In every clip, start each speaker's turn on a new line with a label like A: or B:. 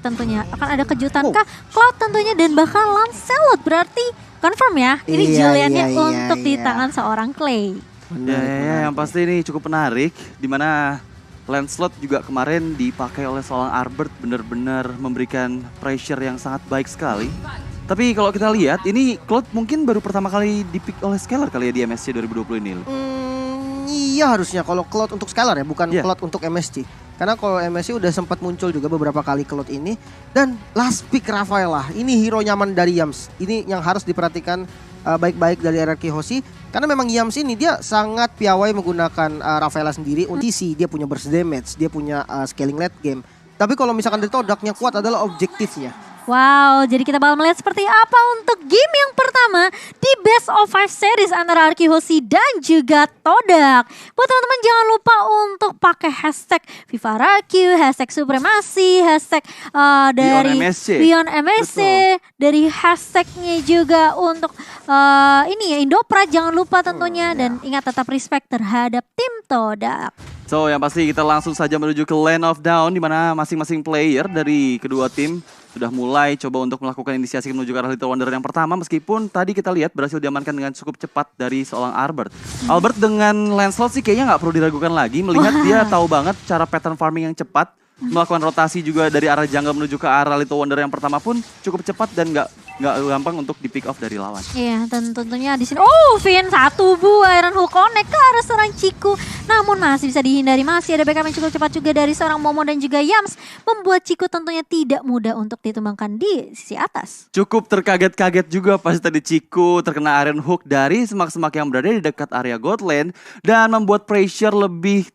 A: tentunya. Akan ada kejutan kah? Cloud tentunya dan bahkan Lancelot berarti confirm ya. Ini Juliannya untuk di tangan seorang Clay.
B: Ya, yang pasti ini cukup menarik. Dimana Lancelot juga kemarin dipakai oleh seorang Albert benar-benar memberikan pressure yang sangat baik sekali. Tapi kalau kita lihat ini Cloud mungkin baru pertama kali dipick oleh Scalar kali ya di MSC 2020 ini.
C: Iya harusnya kalau Cloud untuk Scalar ya, bukan Cloud untuk MSC. Karena kalau MSC udah sempat muncul juga beberapa kali Cloud ini. Dan last pick Rafaela, ini hero nyaman dari Yams. Ini yang harus diperhatikan baik-baik dari RRQ Hoshi. Karena memang Yams ini dia sangat piawai menggunakan Rafaela sendiri. Untuk TC, dia punya burst damage, dia punya scaling late game. Tapi kalau misalkan dari Todak yang kuat adalah objektifnya.
A: Wow, jadi kita bakal melihat seperti apa untuk game yang pertama di Best of 5 series antara RRQ Hoshi dan juga Todak. Buat teman-teman jangan lupa untuk pakai hashtag Viva RRQ, hashtag Supremasi, hashtag dari Beyond MSC, dari hashtagnya juga untuk ini ya Indoprat jangan lupa tentunya dan ingat tetap respect terhadap tim Todak.
B: So yang pasti kita langsung saja menuju ke Land of Dawn di mana masing-masing player dari kedua tim sudah mulai coba untuk melakukan inisiasi menuju ke arah Little Wonder yang pertama meskipun tadi kita lihat berhasil diamankan dengan cukup cepat dari seorang Albert. Albert dengan Lancelot sih kayaknya nggak perlu diragukan lagi melihat dia tahu banget cara pattern farming yang cepat. Melakukan rotasi juga dari arah jungle menuju ke arah Little Wonder yang pertama pun cukup cepat dan nggak gampang untuk di pick off dari lawan.
A: Iya, dan tentunya di sini Finn satu buah Iron Hook connect ke arah seorang Ciku. Namun masih bisa dihindari, masih ada backup yang cukup cepat juga dari seorang Momo dan juga Yams. Membuat Ciku tentunya tidak mudah untuk ditumbangkan di sisi atas.
B: Cukup terkaget-kaget juga pas tadi Ciku terkena Iron Hook dari semak-semak yang berada di dekat area Godland. Dan membuat pressure lebih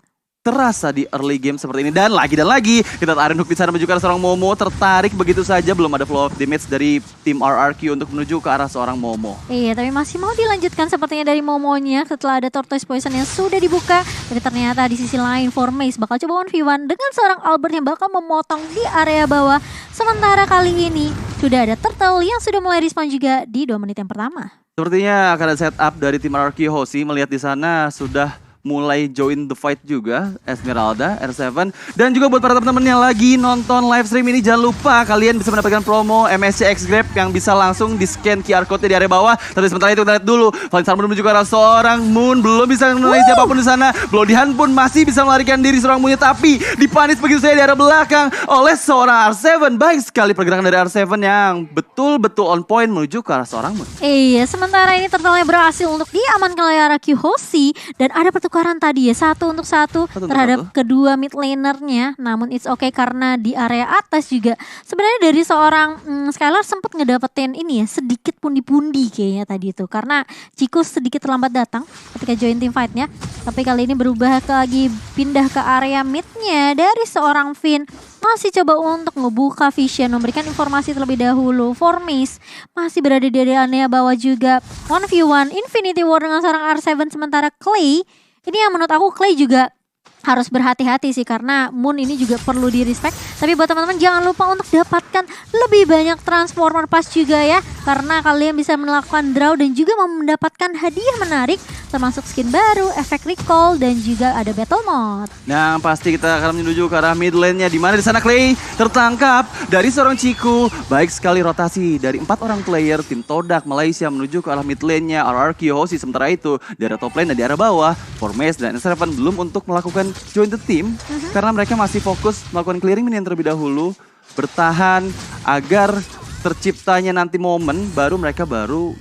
B: terasa di early game seperti ini. Dan lagi kita Iron Hook di sana menuju ke arah seorang Momo. Tertarik begitu saja, belum ada flow of damage dari tim RRQ untuk menuju ke arah seorang Momo.
A: Iya, tapi masih mau dilanjutkan sepertinya dari Momonya setelah ada Tortoise Poison yang sudah dibuka. Tapi ternyata di sisi lain Formase bakal coba 1v1 dengan seorang Albert yang bakal memotong di area bawah. Sementara kali ini sudah ada Turtle yang sudah mulai respawn juga di 2 menit yang pertama.
B: Sepertinya akan ada setup dari tim RRQ Hoshi. Melihat di sana sudah mulai join the fight juga Esmeralda, R7. Dan juga buat para teman-teman yang lagi nonton live stream ini, jangan lupa kalian bisa mendapatkan promo MSC X Grab yang bisa langsung di scan QR code di area bawah. Tapi sementara itu kita lihat dulu, Valinsar menuju ke arah seorang Moon, belum bisa mengenai siapapun di sana. Blodihan pun masih bisa melarikan diri seorang Moonnya, tapi dipanis begitu saja di arah belakang oleh seorang R7. Baik sekali pergerakan dari R7 yang betul-betul on point menuju ke arah seorang Moon.
A: Iya, sementara ini Turtle berhasil untuk diamankan oleh RRQ Hoshi dan ada pertukaran tadi ya, 1 untuk 1 terhadap kedua mid lanernya. Namun it's okay karena di area atas juga sebenarnya dari seorang Scalar sempat ngedapetin ini ya, sedikit pundi-pundi kayaknya tadi itu. Karena Ciku sedikit terlambat datang ketika join team fight-nya. Tapi kali ini berubah lagi, pindah ke area midnya dari seorang Finn. Masih coba untuk ngebuka vision, memberikan informasi terlebih dahulu. Formase masih berada di area bawah juga. 1v1 Infinity War dengan seorang R7, sementara Clay ini yang menurut aku Clay juga harus berhati-hati sih karena Moon ini juga perlu di respect. Tapi buat teman-teman jangan lupa untuk dapatkan lebih banyak transformer pass juga ya, karena kalian bisa melakukan draw dan juga mendapatkan hadiah menarik termasuk skin baru, efek recall dan juga ada battle mode.
B: Nah, pasti kita akan menuju ke arah mid lane-nya di mana di sana Clay tertangkap dari seorang Ciku. Baik sekali rotasi dari 4 orang player tim Todak Malaysia menuju ke arah mid lane-nya RRQ Hoshi. Sementara itu di arah top lane dan di arah bawah Formase dan S7 belum untuk melakukan join the team karena mereka masih fokus melakukan clearing minion terlebih dahulu, bertahan agar terciptanya nanti momen baru mereka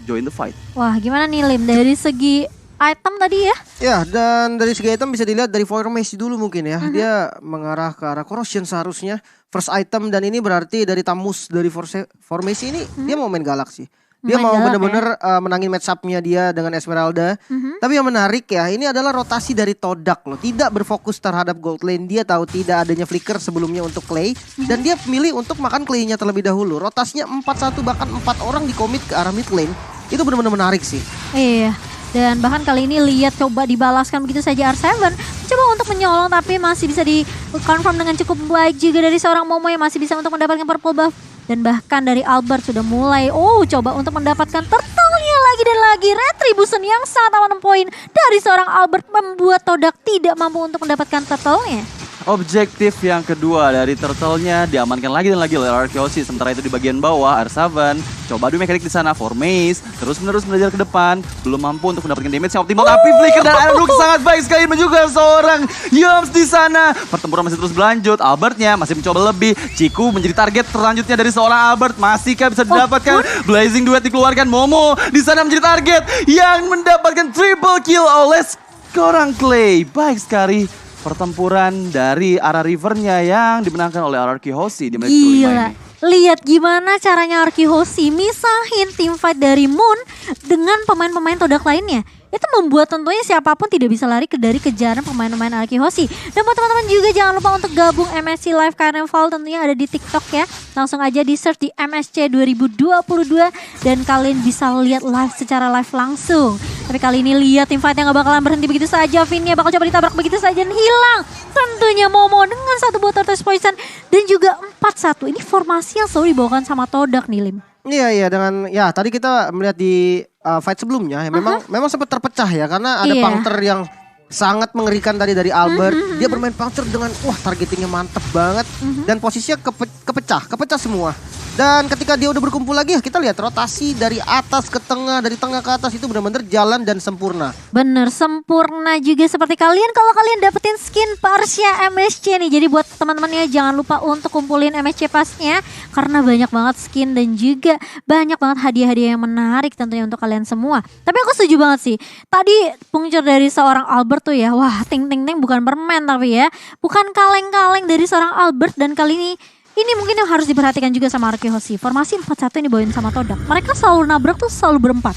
B: join the fight.
A: Wah, gimana nih Lim dari segi item tadi ya?
C: Ya, dan dari segi item bisa dilihat dari Formasi dulu mungkin ya. Dia mengarah ke arah Corrosion seharusnya first item, dan ini berarti dari Tamus dari Formasi ini dia mau main Galaxy. Dia mau bener-bener menangin match up-nya dia dengan Esmeralda. Tapi yang menarik ya, ini adalah rotasi dari Todak loh. Tidak berfokus terhadap gold lane. Dia tahu tidak adanya flicker sebelumnya untuk Clay. Dan dia memilih untuk makan Clay-nya terlebih dahulu. Rotasinya 4-1 bahkan 4 orang di commit ke arah mid lane. Itu benar-benar menarik sih.
A: Iya. Dan bahkan kali ini lihat coba dibalaskan begitu saja R7. Coba untuk menyolong tapi masih bisa di confirm dengan cukup baik juga dari seorang Momo yang masih bisa untuk mendapatkan purple buff. Dan bahkan dari Albert sudah mulai coba untuk mendapatkan turtle-nya lagi dan lagi. Retribution yang sangat on point dari seorang Albert membuat Todak tidak mampu untuk mendapatkan turtle-nya.
B: Objektif yang kedua dari Turtle-nya diamankan lagi dan lagi oleh Arkeosi. Sementara itu di bagian bawah R7 coba adu mekanik di sana for Maze, terus-menerus belajar ke depan, belum mampu untuk mendapatkan damage yang optimal. Tapi Flicker dan Aeroduk sangat baik sekali menunjukkan seorang Yoms di sana. Pertempuran masih terus berlanjut. Albertnya masih mencoba lebih. Ciku menjadi target selanjutnya dari seorang Albert. Masihkah bisa didapatkan? Blazing Duet dikeluarkan. Momo di sana menjadi target yang mendapatkan triple kill oleh seorang Clay. Baik sekali pertempuran dari arah rivernya yang dimenangkan oleh RRQ Hoshi di menit kelima ini.
A: Lihat gimana caranya RRQ Hoshi misahin teamfight dari Moon dengan pemain-pemain Todak lainnya. Itu membuat tentunya siapapun tidak bisa lari dari kejaran pemain-pemain RRQ Hoshi. Dan buat teman-teman juga jangan lupa untuk gabung MSC Live Carnival, tentunya ada di TikTok ya. Langsung aja di search di MSC 2022 dan kalian bisa lihat live secara live langsung. Tapi kali ini lihat tim fight yang gak bakalan berhenti begitu saja. Vinnya bakal coba ditabrak begitu saja dan hilang. Tentunya Momo dengan satu botol test poison dan juga 4-1. Ini formasi yang selalu dibawakan sama Todak nih, Lim.
C: Iya dengan ya tadi kita melihat di fight sebelumnya ya memang sempat terpecah ya karena ada puncture yang sangat mengerikan tadi dari Albert. Dia bermain puncture dengan targetingnya mantep banget dan posisinya kepecah semua. Dan ketika dia udah berkumpul lagi, kita lihat rotasi dari atas ke tengah, dari tengah ke atas itu benar-benar jalan dan sempurna.
A: Bener, sempurna juga seperti kalian kalau kalian dapetin skin Parsia MSC nih. Jadi buat teman-temannya jangan lupa untuk kumpulin MSC pasnya karena banyak banget skin dan juga banyak banget hadiah-hadiah yang menarik tentunya untuk kalian semua. Tapi aku setuju banget sih. Tadi puncture dari seorang Albert tuh ya, wah ting-ting-ting bukan permen tapi ya. Bukan kaleng-kaleng dari seorang Albert dan kali ini mungkin yang harus diperhatikan juga sama RRQ Hoshi. Formasi 4-1 yang dibawain sama Todak. Mereka selalu nabrak tuh selalu berempat.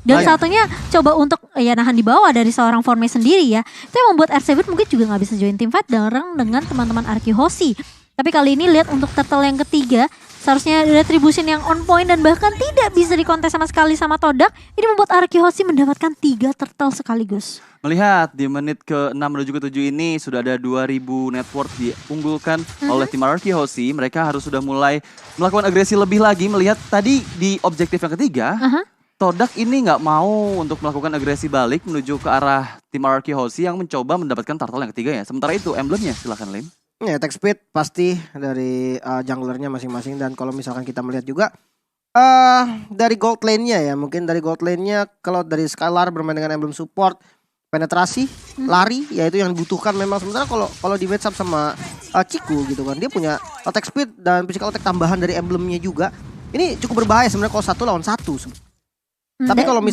A: Dan satunya coba untuk nahan di bawah dari seorang formasi sendiri ya. Itu yang membuat R7 mungkin juga gak bisa join team fight bareng dengan teman-teman RRQ Hoshi. Tapi kali ini lihat untuk turtle yang ketiga. Seharusnya retribution yang on point dan bahkan tidak bisa dikontes sama sekali sama Todak. Ini membuat RRQ Hoshi mendapatkan 3 turtle sekaligus.
B: Melihat di menit ke-6 menuju ke-7 ini sudah ada 2000 net worth diunggulkan oleh tim RRQ Hoshi. Mereka harus sudah mulai melakukan agresi lebih lagi. Melihat tadi di objektif yang ketiga, Todak ini nggak mau untuk melakukan agresi balik menuju ke arah tim RRQ Hoshi yang mencoba mendapatkan turtle yang ketiga ya. Sementara itu emblemnya silakan Lim.
C: Ya attack speed pasti dari junglernya masing-masing dan kalau misalkan kita melihat juga dari gold lane-nya ya, mungkin dari gold lane-nya kalau dari Skylar bermain dengan emblem support, penetrasi, lari ya itu yang dibutuhkan memang. Sementara kalau di match up sama Ciku gitu kan, dia punya attack speed dan physical attack tambahan dari emblemnya juga. Ini cukup berbahaya sebenarnya kalau 1 lawan 1. Tapi kalau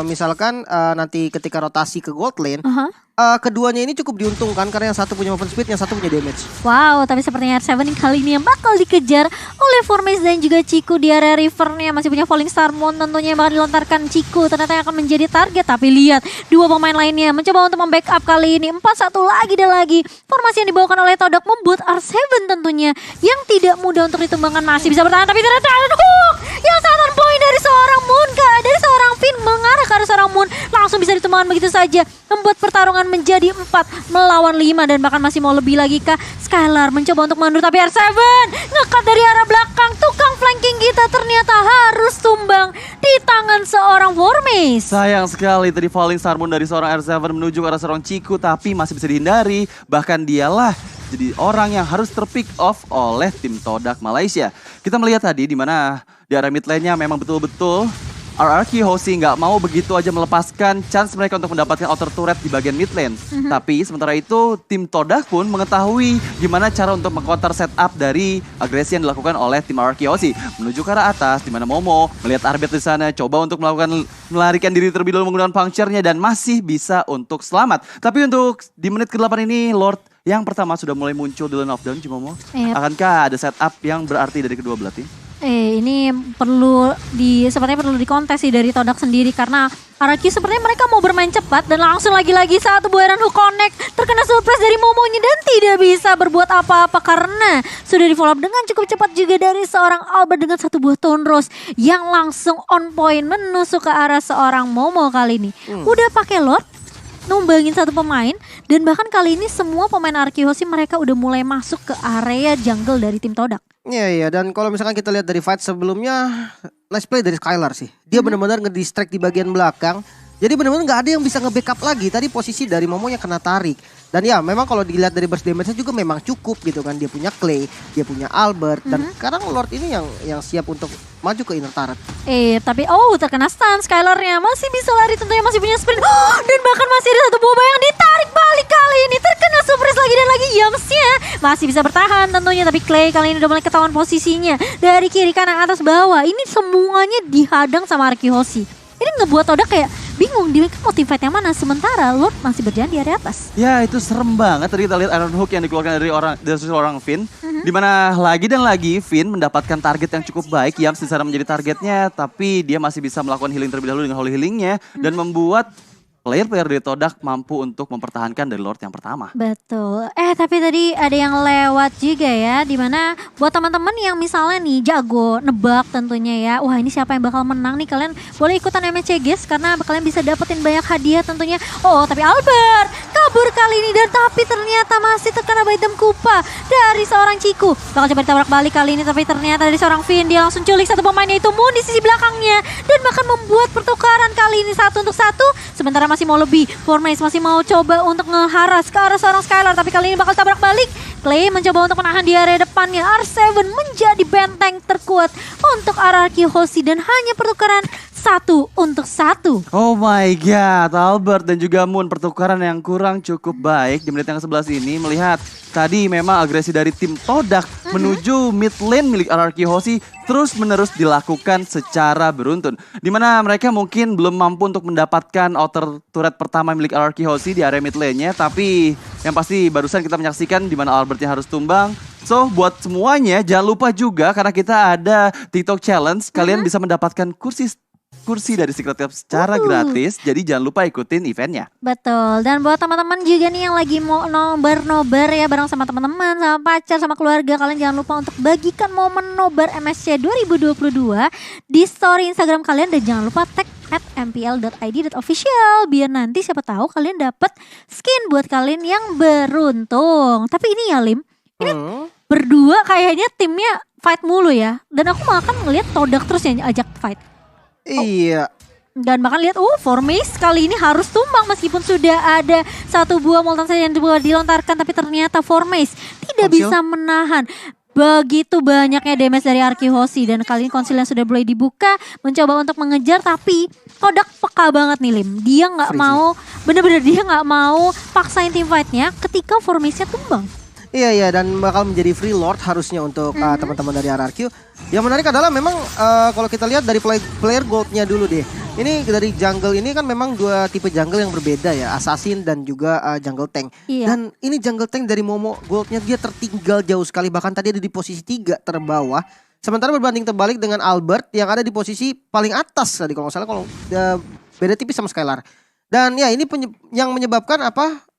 C: misalkan nanti ketika rotasi ke gold lane, keduanya ini cukup diuntungkan karena yang satu punya movement speed, yang satu punya damage.
A: Wow, tapi sepertinya R7 kali ini yang bakal dikejar oleh Formace dan juga Ciku di area rivernya. Masih punya Falling Star Moon tentunya yang bakal dilontarkan Ciku. Ternyata yang akan menjadi target, tapi lihat dua pemain lainnya mencoba untuk membackup kali ini. 4-1 lagi dan lagi. Formasi yang dibawakan oleh Todak membuat R7 tentunya yang tidak mudah untuk ditumbangkan masih bisa bertahan. Tapi ternyata ada hook yang sangat on point dari seorang Moon, dari seorang Finn mengarah ke arah seorang Moon. Langsung bisa ditumbangkan begitu saja. Membuat pertarungan menjadi 4 melawan 5 dan bahkan masih mau lebih lagi kah. Skylar mencoba untuk mundur tapi R7 ngekat dari arah belakang. Tukang flanking kita ternyata harus tumbang di tangan seorang Formace.
B: Sayang sekali tadi Falling Star Moon dari seorang R7 menuju ke arah seorang Ciku tapi masih bisa dihindari. Bahkan dialah jadi orang yang harus terpick off oleh tim Todak Malaysia. Kita melihat tadi di mana di area mid lane-nya memang betul-betul RRQ Hoshi nggak mau begitu aja melepaskan chance mereka untuk mendapatkan outer turret di bagian mid lane. Tapi sementara itu tim Todak pun mengetahui gimana cara untuk meng-counter setup dari agresi yang dilakukan oleh tim RRQ Hoshi. Menuju ke arah atas di mana Momo melihat Arbet di sana coba untuk melarikan diri terlebih dahulu menggunakan puncture-nya dan masih bisa untuk selamat. Tapi untuk di menit ke-8 ini Lord yang pertama sudah mulai muncul di lane of down Momo. Akankah ada setup yang berarti dari kedua belah tim?
A: Ini sepertinya perlu dikontes sih dari Todak sendiri karena RRQ sepertinya mereka mau bermain cepat dan langsung lagi-lagi satu buaran hook connect terkena surprise dari Momonya dan tidak bisa berbuat apa-apa karena sudah di follow up dengan cukup cepat juga dari seorang Albert dengan satu buah Tone Rose yang langsung on point menusuk ke arah seorang Momo kali ini. Udah pakai Lord, numbangin satu pemain dan bahkan kali ini semua pemain RRQ Hoshi mereka udah mulai masuk ke area jungle dari tim Todak.
C: Iya dan kalau misalkan kita lihat dari fight sebelumnya, nice play dari Skylar sih. Dia benar-benar ngedistract di bagian belakang. Jadi benar-benar nggak ada yang bisa nge-backup lagi. Tadi posisi dari Momonya kena tarik. Dan ya memang kalau dilihat dari burst damage-nya juga memang cukup gitu kan. Dia punya Clay, dia punya Albert, dan sekarang Lord ini yang siap untuk maju ke inner turret.
A: Tapi terkena stun Skylar-nya. Masih bisa lari tentunya, masih punya sprint. Dan bahkan masih ada satu boba yang ditarik balik kali ini. Terkena surprise lagi dan lagi Yams-nya. Masih bisa bertahan tentunya, tapi Clay kali ini udah mulai ketahuan posisinya. Dari kiri, kanan, atas, bawah. Ini semuanya dihadang sama Arkyhosi. Ini ngebuat Oda kayak bingung dia mau team fight yang mana, sementara Lord masih berjalan di area atas.
B: Ya itu serem banget. Tadi kita lihat Iron Hook yang dikeluarkan dari seorang Finn. Dimana lagi dan lagi Finn mendapatkan target yang cukup baik. Yams di sana menjadi targetnya, tapi dia masih bisa melakukan healing terlebih dahulu dengan holy healingnya. Dan membuat player-player dari Todak mampu untuk mempertahankan dari Lord yang pertama.
A: Betul. Tapi tadi ada yang lewat juga ya, dimana buat teman-teman yang misalnya nih jago nebak tentunya ya, wah ini siapa yang bakal menang nih, kalian boleh ikutan MSC guys, karena kalian bisa dapetin banyak hadiah tentunya. Tapi Albert kabur kali ini, dan tapi ternyata masih terkena item Kupa dari seorang Ciku. Bakal coba ditabrak balik kali ini, tapi ternyata dari seorang Finn, dia langsung culik satu pemainnya itu Moon di sisi belakangnya, dan bahkan membuat pertukaran kali ini 1 untuk 1. Sementara masih mau lebih, Formace masih mau coba untuk ngeharas ke arah seorang Skylar, tapi kali ini bakal tabrak balik. Clay mencoba untuk menahan di area depannya. R7 menjadi benteng terkuat untuk Arkyhosi, dan hanya pertukaran 1 untuk 1.
B: Oh my god, Albert dan juga Moon, pertukaran yang kurang cukup baik di menit yang ke-11 ini. Melihat tadi memang agresi dari tim Todak menuju mid lane milik Arkyhosi terus menerus dilakukan secara beruntun. Dimana mereka mungkin belum mampu untuk mendapatkan outer turret pertama milik Arkyhosi di area mid lane-nya. Tapi yang pasti barusan kita menyaksikan dimana Albertnya harus tumbang. So buat semuanya jangan lupa juga, karena kita ada TikTok Challenge, kalian bisa mendapatkan kursi dari Secret Cup secara gratis. Jadi jangan lupa ikutin eventnya.
A: Betul. Dan buat teman-teman juga nih yang lagi mau nobar ya bareng sama teman-teman, sama pacar, sama keluarga, kalian jangan lupa untuk bagikan momen nobar MSC 2022 di story Instagram kalian, dan jangan lupa tag @mpl.id.official biar nanti siapa tahu kalian dapat skin buat kalian yang beruntung. Tapi ini ya Lim, ini berdua kayaknya timnya fight mulu ya, dan aku malah kan ngeliat Todak terus yang ajak fight.
C: Iya.
A: Dan bahkan lihat Formace kali ini harus tumbang meskipun sudah ada satu buah Molten Sage yang dilontarkan, tapi ternyata Formace tidak bisa menahan begitu banyaknya damage dari Arkyhosi. Dan kali ini konsil yang sudah mulai dibuka mencoba untuk mengejar, tapi Todak peka banget nih Lim. Dia nggak mau, bener-bener dia nggak mau paksain team fightnya ketika Formace-nya tumbang.
C: Iya, dan bakal menjadi free lord harusnya untuk teman-teman dari RRQ. Yang menarik adalah memang kalau kita lihat dari player goldnya dulu deh. Ini dari jungle ini kan memang dua tipe jungle yang berbeda ya, assassin dan juga jungle tank.
A: Iya.
C: Dan ini jungle tank dari Momo goldnya dia tertinggal jauh sekali, bahkan tadi ada di posisi 3 terbawah. Sementara berbanding terbalik dengan Albert yang ada di posisi paling atas tadi kalau nggak salah, kalau beda tipis sama Skylar. Dan ya ini yang menyebabkan apa?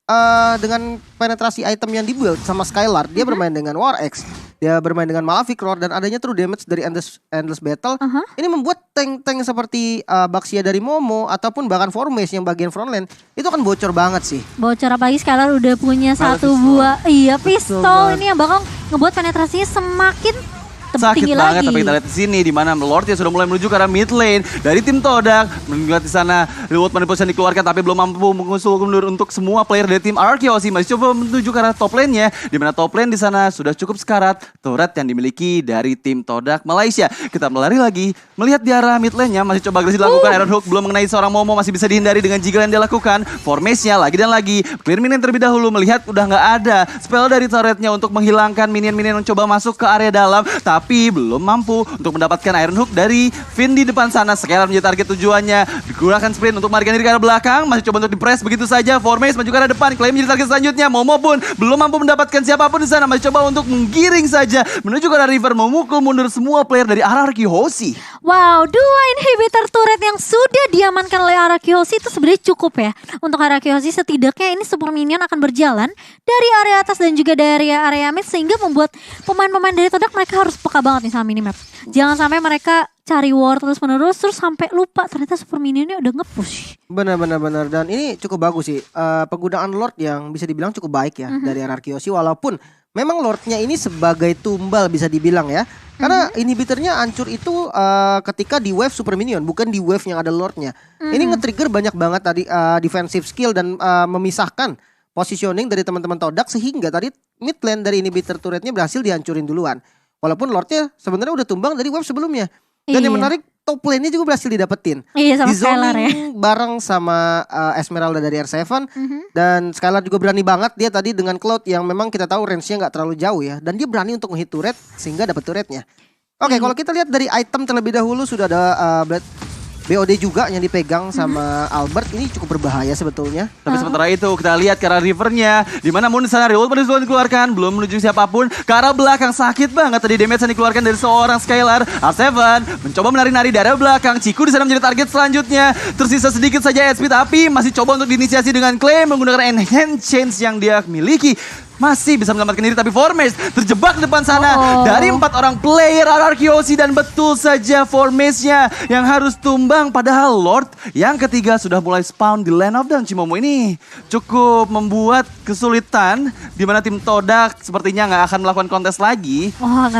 C: Dengan penetrasi item yang dibuild sama Skylar, dia bermain dengan War X, dia bermain dengan Malefic Roar, dan adanya true damage dari Endless Battle. Ini membuat tank-tank seperti Baxia dari Momo ataupun bahkan Formace yang bagian frontline itu kan bocor banget sih.
A: Bocor, apalagi Skylar udah punya satu buah pistol ini yang bakal ngebuat penetrasinya semakin
B: sakit banget.
A: lagi.
B: Tapi kita lihat di sini di mana Lord ya sudah mulai menuju ke arah mid lane dari tim Todak. Melihat di sana reward manipulation dikeluarkan, tapi belum mampu mengusul mundur untuk semua player dari tim Arkyhosi. Masih coba menuju ke arah top lane-nya, di mana top lane di sana sudah cukup sekarat turret yang dimiliki dari tim Todak Malaysia. Kita melari lagi, melihat di arah mid lane-nya masih coba agresi dilakukan. Iron Hook belum mengenai seorang Momo, masih bisa dihindari dengan jiggle yang dia lakukan. Formace-nya lagi dan lagi clear minion terlebih dahulu, melihat udah nggak ada spell dari turretnya untuk menghilangkan minion-minion yang coba masuk ke area dalam, tapi belum mampu untuk mendapatkan Iron Hook dari Finn di depan sana. Skylar menjadi target tujuannya, digunakan sprint untuk melarikan diri ke arah belakang, masih coba untuk dipress begitu saja. Formace maju ke arah depan, Clay menjadi target selanjutnya. Momo pun belum mampu mendapatkan siapapun di sana, masih coba untuk menggiring saja menuju ke arah river, memukul mundur semua player dari Arkyhosi.
A: Wow, 2 inhibitor turret yang sudah diamankan oleh Arkyhosi itu sebenarnya cukup ya untuk Arkyhosi. Setidaknya ini super minion akan berjalan dari area atas dan juga dari area mid, sehingga membuat pemain-pemain dari Todak mereka harus peka banget nih sama minimap. Jangan sampai mereka cari war terus sampai lupa ternyata super minionnya udah nge-push.
C: Benar. Dan ini cukup bagus sih. Penggunaan Lord yang bisa dibilang cukup baik ya dari Arkyhosi, walaupun memang Lordnya ini sebagai tumbal bisa dibilang ya. Karena inhibitornya hancur itu ketika di wave super minion, bukan di wave yang ada Lordnya. Ini nge-trigger banyak banget tadi defensive skill dan memisahkan positioning dari teman-teman Todak sehingga tadi mid lane dari inhibitor turretnya berhasil dihancurin duluan. Walaupun Lordnya sebenarnya udah tumbang dari wave sebelumnya. Dan yang menarik top lane-nya juga berhasil didapetin.
A: Iya, sama
C: di
A: Skylar ya.
C: bareng sama Esmeralda dari R7. Dan Skylar juga berani banget dia tadi dengan Cloud yang memang kita tahu range-nya gak terlalu jauh ya. Dan dia berani untuk menghit turret sehingga dapat turretnya. Oke, kalau kita lihat dari item terlebih dahulu sudah ada BOD juga yang dipegang sama Albert. Ini cukup berbahaya sebetulnya.
B: Tapi sementara itu kita lihat ke arah rivernya, di mana Moon sana revolt belum dikeluarkan, belum menuju siapapun. Ke arah belakang sakit banget tadi damage yang dikeluarkan dari seorang Skylar. R7 mencoba menari-nari dari arah belakang. Ciku di sana menjadi target selanjutnya. Tersisa sedikit saja HP tapi masih coba untuk diinisiasi dengan claim menggunakan enhance change yang dia miliki. Masih bisa menyelamatkan diri tapi Formage terjebak di depan sana dari 4 orang player RRQOC dan betul saja Formage-nya yang harus tumbang, padahal Lord yang ketiga sudah mulai spawn di Land of Dawn. Cimomo ini cukup membuat kesulitan di mana tim Todak sepertinya nggak akan melakukan kontes lagi.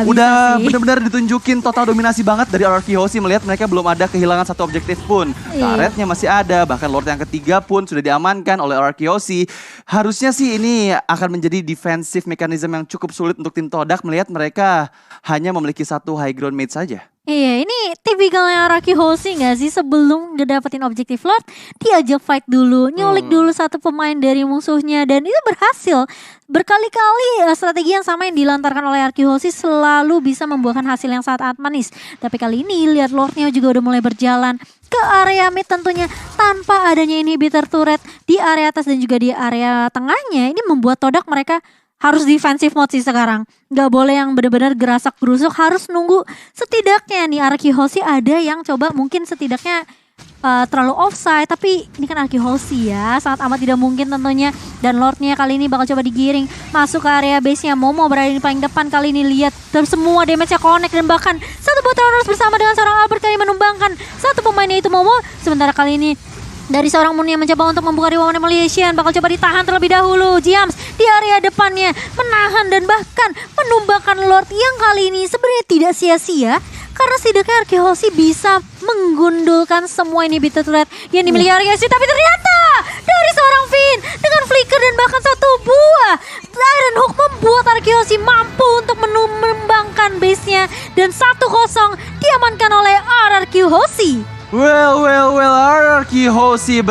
B: Udah benar-benar ditunjukin total dominasi banget dari RRQOC, melihat mereka belum ada kehilangan satu objektif pun. Karetnya masih ada, bahkan Lord yang ketiga pun sudah diamankan oleh RRQOC. Harusnya sih ini akan menjadi defensive mechanism yang cukup sulit untuk tim Todak melihat mereka hanya memiliki satu high ground mate saja.
A: Iya, ini tipikalnya Araki Hoshi gak sih? Sebelum ngedapetin objektif Lord, diajak fight dulu, nyulik dulu satu pemain dari musuhnya, dan itu berhasil. Berkali-kali strategi yang sama yang dilantarkan oleh Araki Hoshi selalu bisa membuahkan hasil yang sangat manis. Tapi kali ini lihat Lordnya juga udah mulai berjalan ke area mid tentunya tanpa adanya inhibitor turret di area atas dan juga di area tengahnya. Ini membuat Todak mereka harus defensive mode sih sekarang. Gak boleh yang benar-benar gerasak gerusuk, harus nunggu setidaknya nih Araki Hoshi ada yang coba mungkin setidaknya terlalu offside, tapi ini kan Araki Hoshi ya, sangat amat tidak mungkin tentunya. Dan Lordnya kali ini bakal coba digiring masuk ke area base-nya. Momo berada di paling depan kali ini, lihat semua damage-nya connect dan bahkan satu botol harus bersama dengan seorang Albert kali menumbangkan satu pemainnya itu Momo. Sementara kali ini dari seorang Moon yang mencoba untuk membuka Rewoman Emulation, bakal coba ditahan terlebih dahulu. James di area depannya menahan dan bahkan menumbangkan Lord yang kali ini sebenarnya tidak sia-sia. Karena setidaknya Araki Hoshi bisa menggundulkan semua inhibitor turret yang dimiliki Araki Hoshi. Tapi ternyata dari seorang Finn dengan flicker dan bahkan satu buah Iron Hook membuat Araki Hoshi mampu untuk menumbangkan base-nya. Dan 1-0 diamankan oleh RRQ Hoshi.
B: Well, RRQ Hoshi